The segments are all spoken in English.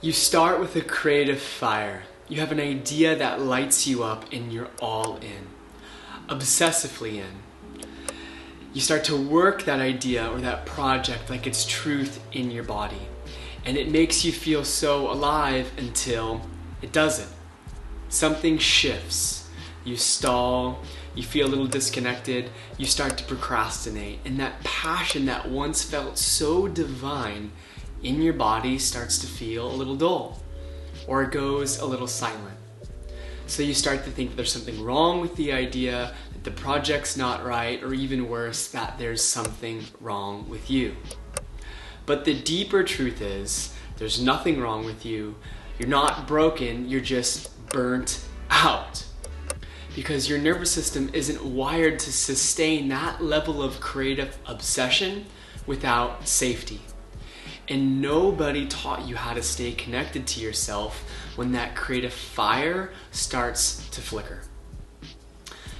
You start with a creative fire. You have an idea that lights you up and you're all in, obsessively in. You start to work that idea or that project like it's truth in your body. And it makes you feel so alive until it doesn't. Something shifts. You stall, you feel a little disconnected, you start to procrastinate. And that passion that once felt so divine in your body starts to feel a little dull, or it goes a little silent. So you start to think there's something wrong with the idea, that the project's not right, or even worse, that there's something wrong with you. But the deeper truth is, there's nothing wrong with you. You're not broken, you're just burnt out. Because your nervous system isn't wired to sustain that level of creative obsession without safety. And nobody taught you how to stay connected to yourself when that creative fire starts to flicker.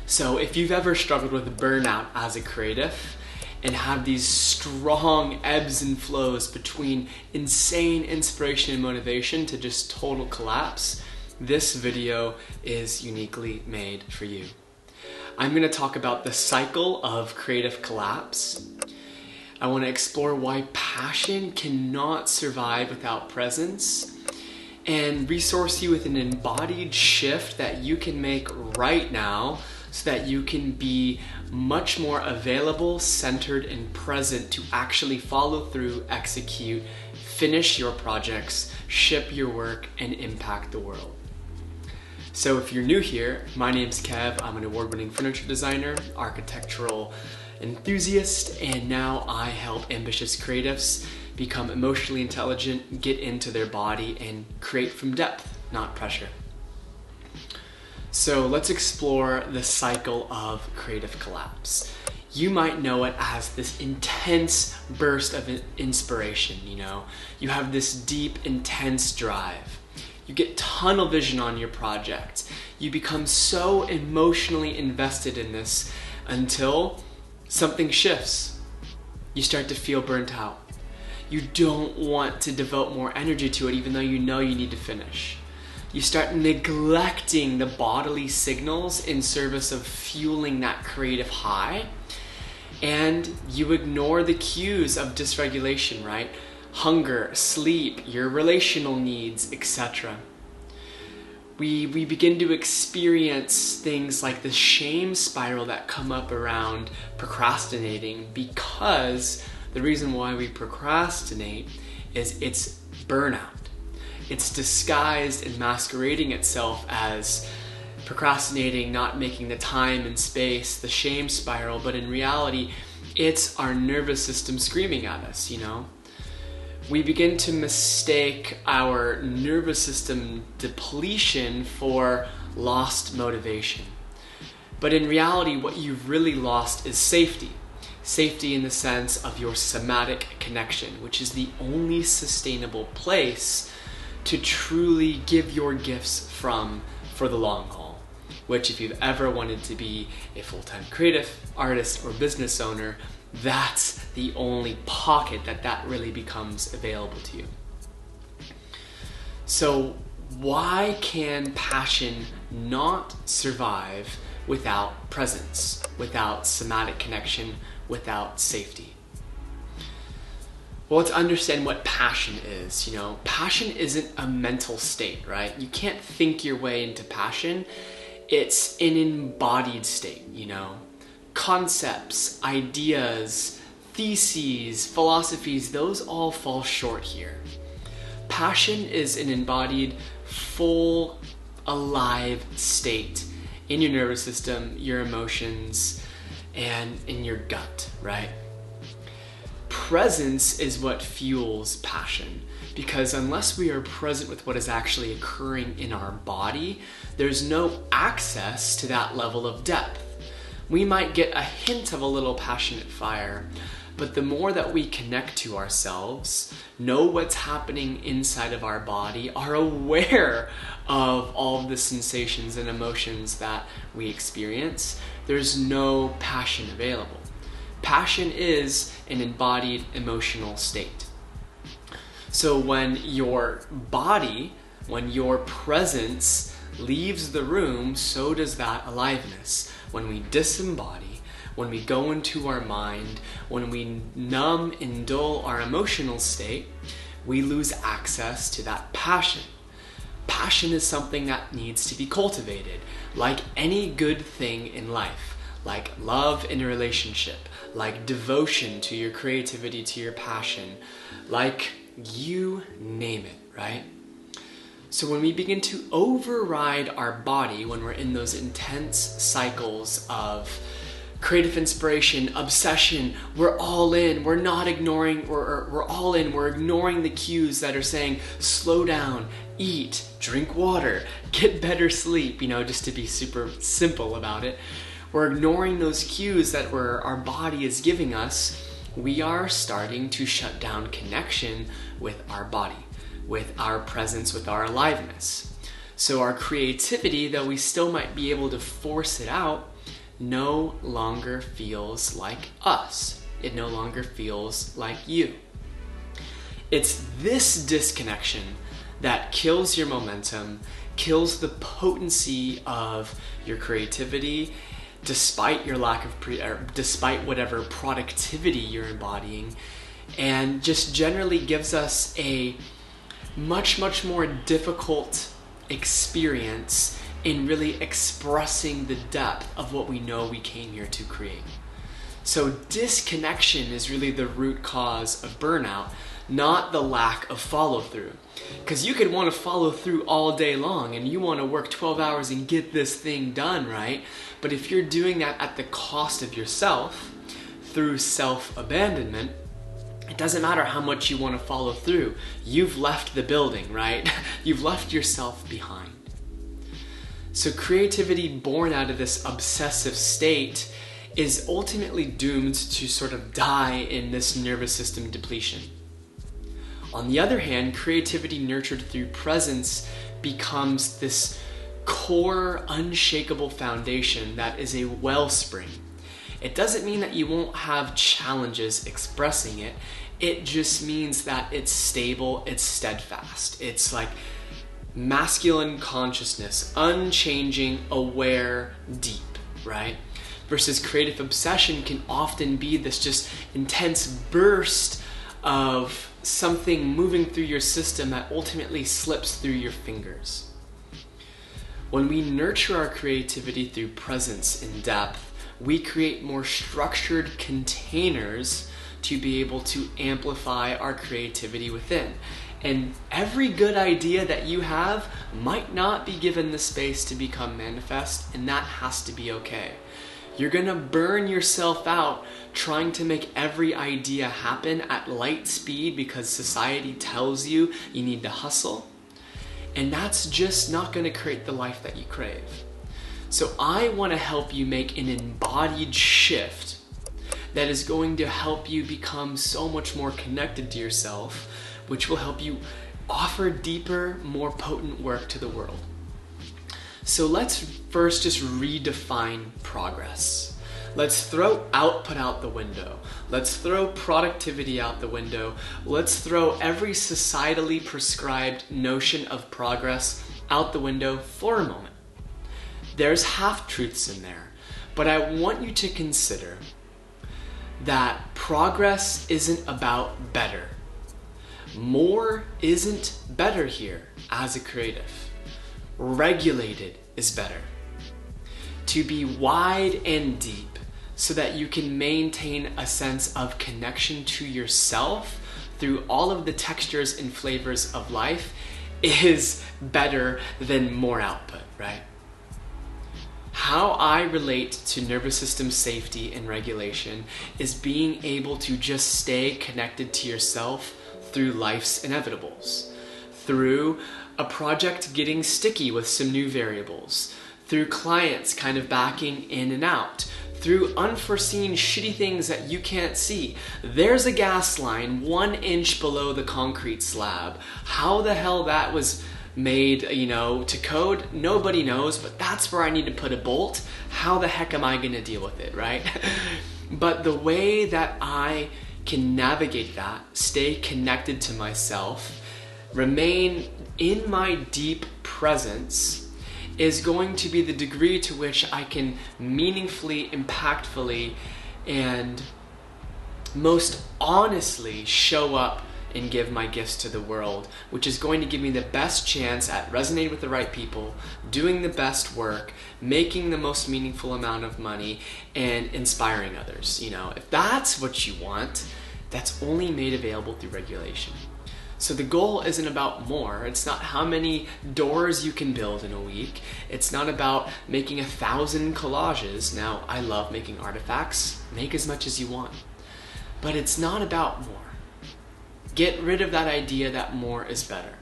So if you've ever struggled with burnout as a creative and have these strong ebbs and flows between insane inspiration and motivation to just total collapse, this video is uniquely made for you. I'm going to talk about the cycle of creative collapse. I want to explore why passion cannot survive without presence, and resource you with an embodied shift that you can make right now so that you can be much more available, centered, and present to actually follow through, execute, finish your projects, ship your work, and impact the world. So if you're new here, my name's Kev. I'm an award-winning furniture designer, architectural enthusiast, and now I help ambitious creatives become emotionally intelligent, get into their body, and create from depth, not pressure. So let's explore the cycle of creative collapse. You might know it as this intense burst of inspiration, You have this deep, intense drive. You get tunnel vision on your project. You become so emotionally invested in this until something shifts. You start to feel burnt out. You don't want to devote more energy to it even though you know you need to finish. You start neglecting the bodily signals in service of fueling that creative high, and you ignore the cues of dysregulation, right? Hunger, sleep, your relational needs, etc. We begin to experience things like the shame spiral that come up around procrastinating, because the reason why we procrastinate is it's burnout. It's disguised and masquerading itself as procrastinating, not making the time and space, the shame spiral, but in reality, it's our nervous system screaming at us, We begin to mistake our nervous system depletion for lost motivation. But in reality, what you've really lost is safety. Safety in the sense of your somatic connection, which is the only sustainable place to truly give your gifts from for the long haul. Which, if you've ever wanted to be a full-time creative, artist, or business owner, that's the only pocket that really becomes available to you. So why can passion not survive without presence, without somatic connection, without safety? Well, let's understand what passion is. Passion isn't a mental state, right? You can't think your way into passion. It's an embodied state, Concepts, ideas, theses, philosophies, those all fall short here. Passion is an embodied, full, alive state in your nervous system, your emotions, and in your gut, right? Presence is what fuels passion, because unless we are present with what is actually occurring in our body, there's no access to that level of depth. We might get a hint of a little passionate fire, but the more that we connect to ourselves, know what's happening inside of our body, are aware of all of the sensations and emotions that we experience, there's no passion available. Passion is an embodied emotional state. So when your body, when your presence leaves the room, so does that aliveness. When we disembody, when we go into our mind, when we numb and dull our emotional state, we lose access to that passion. Passion is something that needs to be cultivated, like any good thing in life, like love in a relationship, like devotion to your creativity, to your passion, like you name it, right? So when we begin to override our body, when we're in those intense cycles of creative inspiration, obsession, we're all in, we're not ignoring, we're all in, we're ignoring the cues that are saying, slow down, eat, drink water, get better sleep, just to be super simple about it. We're ignoring those cues that our body is giving us. We are starting to shut down connection with our body, with our presence, with our aliveness. So our creativity, though we still might be able to force it out, no longer feels like us. It no longer feels like you. It's this disconnection that kills your momentum, kills the potency of your creativity, despite your lack of despite whatever productivity you're embodying, and just generally gives us a much more difficult experience in really expressing the depth of what we know we came here to create. So disconnection is really the root cause of burnout, not the lack of follow through. Because you could want to follow through all day long and you want to work 12 hours and get this thing done, right? But if you're doing that at the cost of yourself, through self-abandonment, it doesn't matter how much you want to follow through. You've left the building, right? You've left yourself behind. So creativity born out of this obsessive state is ultimately doomed to sort of die in this nervous system depletion. On the other hand, creativity nurtured through presence becomes this core, unshakable foundation that is a wellspring. It doesn't mean that you won't have challenges expressing it. It just means that it's stable, it's steadfast. It's like masculine consciousness, unchanging, aware, deep, right? Versus creative obsession can often be this just intense burst of something moving through your system that ultimately slips through your fingers. When we nurture our creativity through presence and depth, we create more structured containers to be able to amplify our creativity within. And every good idea that you have might not be given the space to become manifest, and that has to be okay. You're gonna burn yourself out trying to make every idea happen at light speed because society tells you you need to hustle. And that's just not gonna create the life that you crave. So I wanna help you make an embodied shift that is going to help you become so much more connected to yourself, which will help you offer deeper, more potent work to the world. So let's first just redefine progress. Let's throw output out the window. Let's throw productivity out the window. Let's throw every societally prescribed notion of progress out the window for a moment. There's half-truths in there, but I want you to consider that progress isn't about better. More isn't better here as a creative. Regulated is better. To be wide and deep so that you can maintain a sense of connection to yourself through all of the textures and flavors of life is better than more output, right? How I relate to nervous system safety and regulation is being able to just stay connected to yourself through life's inevitables, through a project getting sticky with some new variables, through clients kind of backing in and out, through unforeseen shitty things that you can't see. There's a gas line 1 inch below the concrete slab. How the hell that was made, to code, nobody knows, but that's where I need to put a bolt. How the heck am I gonna deal with it, right? But the way that I can navigate that, stay connected to myself, remain in my deep presence, is going to be the degree to which I can meaningfully, impactfully, and most honestly show up and give my gifts to the world, which is going to give me the best chance at resonating with the right people, doing the best work, making the most meaningful amount of money, and inspiring others. You know, if that's what you want, that's only made available through regulation. So the goal isn't about more. It's not how many doors you can build in a week. It's not about making 1,000 collages. Now, I love making artifacts. Make as much as you want. But it's not about more. Get rid of that idea that more is better.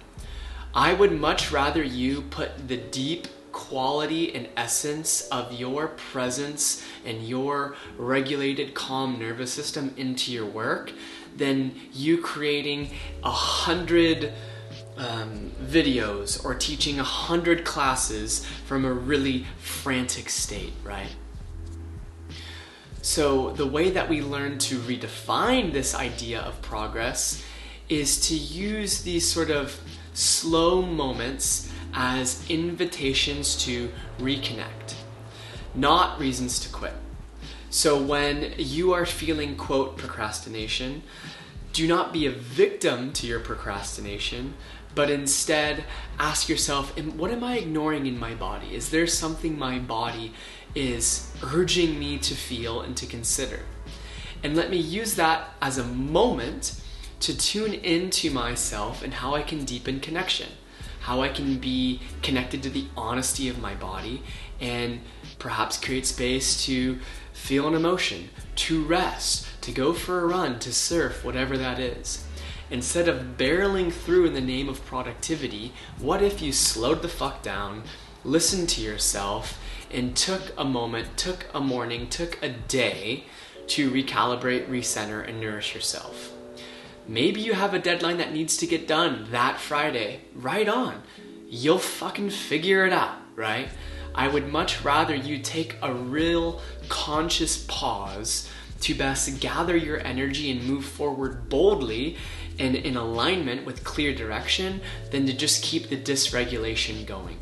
I would much rather you put the deep quality and essence of your presence and your regulated, calm nervous system into your work than you creating 100 videos or teaching 100 classes from a really frantic state, right? So the way that we learn to redefine this idea of progress is to use these sort of slow moments as invitations to reconnect, not reasons to quit. So when you are feeling, quote, procrastination, do not be a victim to your procrastination, but instead ask yourself, what am I ignoring in my body? Is there something my body is urging me to feel and to consider? And let me use that as a moment to tune into myself and how I can deepen connection, how I can be connected to the honesty of my body, and perhaps create space to feel an emotion, to rest, to go for a run, to surf, whatever that is. Instead of barreling through in the name of productivity, what if you slowed the fuck down, listened to yourself, and took a moment, took a morning, took a day to recalibrate, recenter, and nourish yourself? Maybe you have a deadline that needs to get done that Friday. Right on. You'll fucking figure it out, right? I would much rather you take a real conscious pause to best gather your energy and move forward boldly and in alignment with clear direction than to just keep the dysregulation going.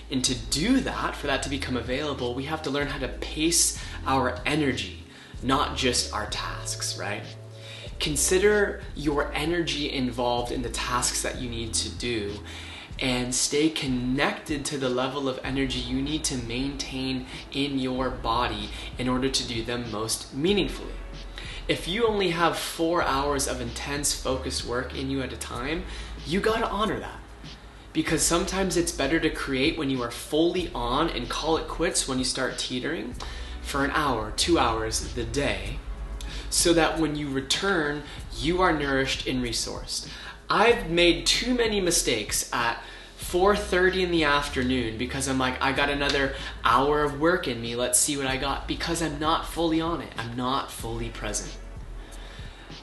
And to do that, for that to become available, we have to learn how to pace our energy, not just our tasks, right? Consider your energy involved in the tasks that you need to do and stay connected to the level of energy you need to maintain in your body in order to do them most meaningfully. If you only have 4 hours of intense focused work in you at a time, you gotta honor that. Because sometimes it's better to create when you are fully on and call it quits when you start teetering for an hour, 2 hours the day, so that when you return, you are nourished and resourced. I've made too many mistakes at 4:30 in the afternoon because I'm like, I got another hour of work in me, let's see what I got, because I'm not fully on it. I'm not fully present.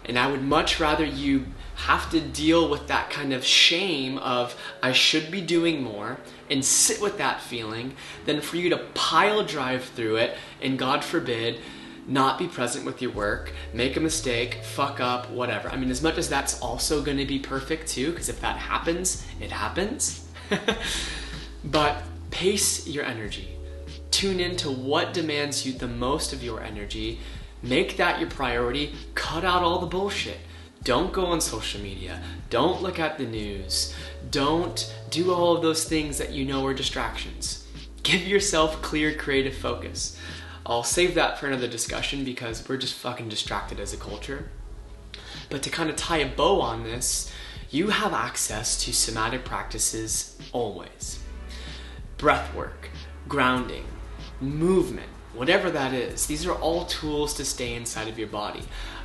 And I would much rather you have to deal with that kind of shame of I should be doing more and sit with that feeling than for you to pile drive through it and, God forbid, not be present with your work, make a mistake, fuck up, whatever. I mean, as much as that's also going to be perfect too, because if that happens, it happens. But pace your energy. Tune into what demands you the most of your energy. Make that your priority. Cut out all the bullshit. Don't go on social media. Don't look at the news. Don't do all of those things that you know are distractions. Give yourself clear creative focus. I'll save that for another discussion because we're just fucking distracted as a culture. But to kind of tie a bow on this, you have access to somatic practices always. Breath work, grounding, movement, whatever that is. These are all tools to stay inside of your body.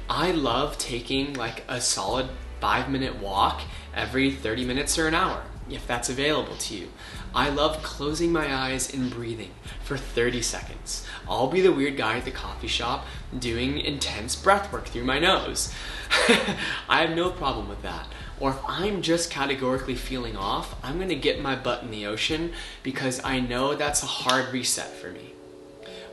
I love taking like a solid 5-minute walk every 30 minutes or an hour, if that's available to you. I love closing my eyes and breathing for 30 seconds. I'll be the weird guy at the coffee shop doing intense breath work through my nose. I have no problem with that. Or if I'm just categorically feeling off, I'm gonna get my butt in the ocean because I know that's a hard reset for me.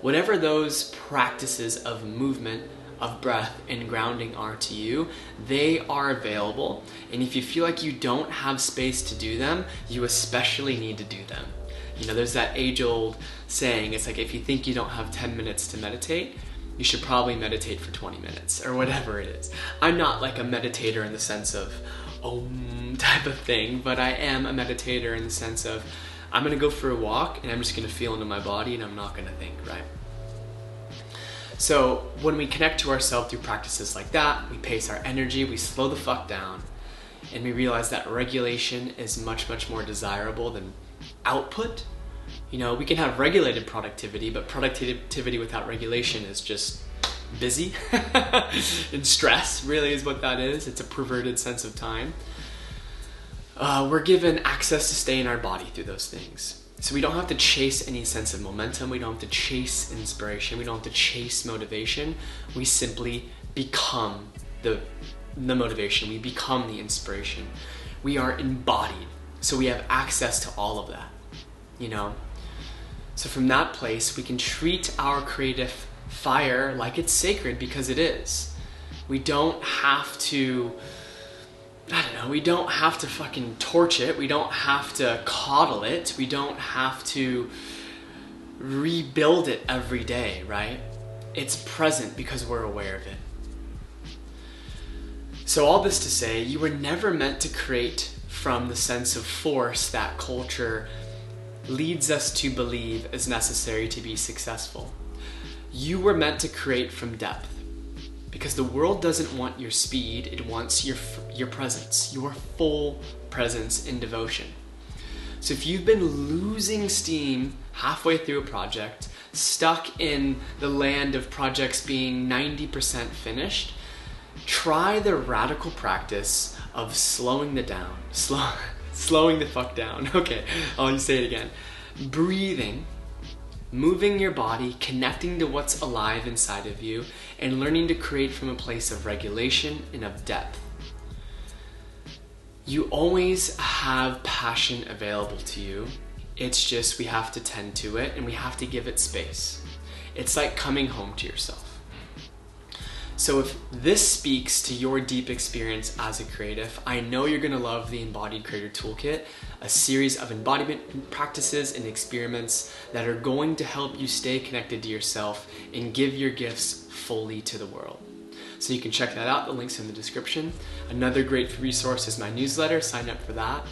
Whatever those practices of movement of breath and grounding are to you, they are available. And if you feel like you don't have space to do them, you especially need to do them. You know, there's that age-old saying, it's like, if you think you don't have 10 minutes to meditate, you should probably meditate for 20 minutes or whatever it is. I'm not like a meditator in the sense of type of thing, but I am a meditator in the sense of I'm gonna go for a walk and I'm just gonna feel into my body and I'm not gonna think, right? So when we connect to ourselves through practices like that, we pace our energy, we slow the fuck down, and we realize that regulation is much, much more desirable than output. You know, we can have regulated productivity, but productivity without regulation is just busy and stress really is what that is. It's a perverted sense of time. We're given access to stay in our body through those things. So we don't have to chase any sense of momentum. We don't have to chase inspiration. We don't have to chase motivation. We simply become the motivation. We become the inspiration. We are embodied. So we have access to all of that, you know? So from that place, we can treat our creative fire like it's sacred, because it is. We don't have to, we don't have to fucking torch it. We don't have to coddle it. We don't have to rebuild it every day, right? It's present because we're aware of it. So all this to say, you were never meant to create from the sense of force that culture leads us to believe is necessary to be successful. You were meant to create from depth, because the world doesn't want your speed, it wants your presence, your full presence in devotion. So if you've been losing steam halfway through a project, stuck in the land of projects being 90% finished, try the radical practice of slowing the fuck down. Okay, I'll just say it again. Breathing, moving your body, connecting to what's alive inside of you, and learning to create from a place of regulation and of depth. You always have passion available to you. It's just we have to tend to it and we have to give it space. It's like coming home to yourself. So if this speaks to your deep experience as a creative, I know you're gonna love the Embodied Creator Toolkit, a series of embodiment practices and experiments that are going to help you stay connected to yourself and give your gifts fully to the world. So you can check that out, the link's in the description. Another great resource is my newsletter, sign up for that,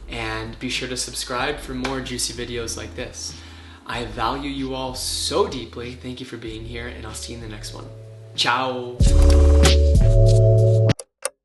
and be sure to subscribe for more juicy videos like this. I value you all so deeply, thank you for being here, and I'll see you in the next one. Ciao!